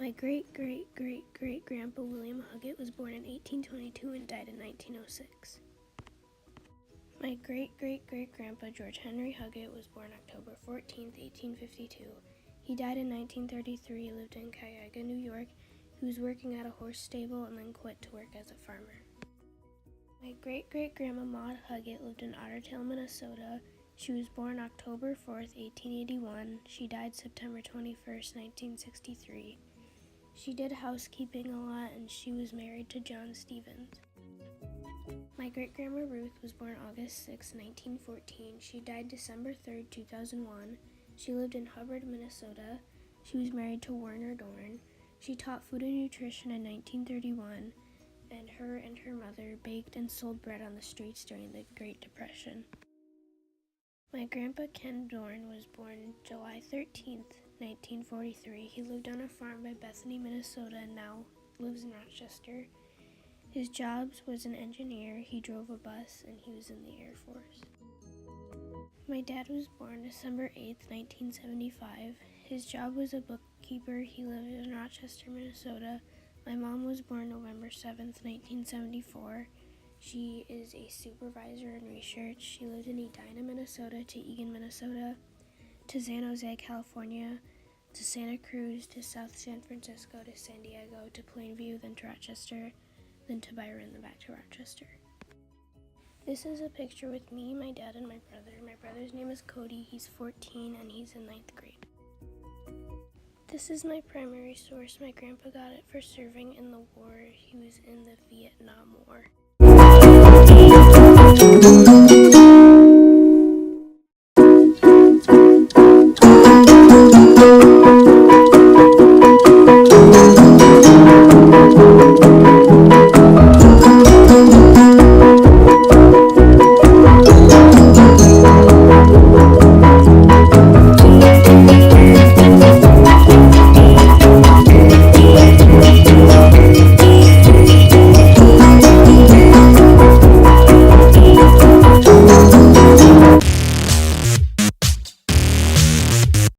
My great-great-great-great-grandpa William Huggett was born in 1822 and died in 1906. My great-great-great-grandpa George Henry Huggett was born October 14, 1852. He died in 1933, lived in Cayuga, New York. He was working at a horse stable and then quit to work as a farmer. My great-great-grandma Maud Huggett lived in Ottertail, Minnesota. She was born October 4th, 1881. She died September 21st, 1963. She did housekeeping a lot, and she was married to John Stevens. My great-grandma Ruth was born August 6, 1914. She died December 3rd, 2001. She lived in Hubbard, Minnesota. She was married to Werner Dorn. She taught food and nutrition in 1931, and her mother baked and sold bread on the streets during the Great Depression. My grandpa Ken Dorn was born July 13th, 1943. He lived on a farm by Bethany, Minnesota, and now lives in Rochester. His job was an engineer. He drove a bus, and he was in the Air Force. My dad was born December 8th, 1975. His job was a bookkeeper. He lived in Rochester, Minnesota. My mom was born November 7th, 1974. She is a supervisor in research. She lived in Edina, Minnesota, to Eagan, Minnesota, to San Jose, California, to Santa Cruz, to South San Francisco, to San Diego, to Plainview, then to Rochester, then to Byron, then back to Rochester. This is a picture with me, my dad, and my brother. My brother's name is Cody. He's 14 and he's in 9th grade. This is my primary source. My grandpa got it for serving in the war. He was in the Vietnam War.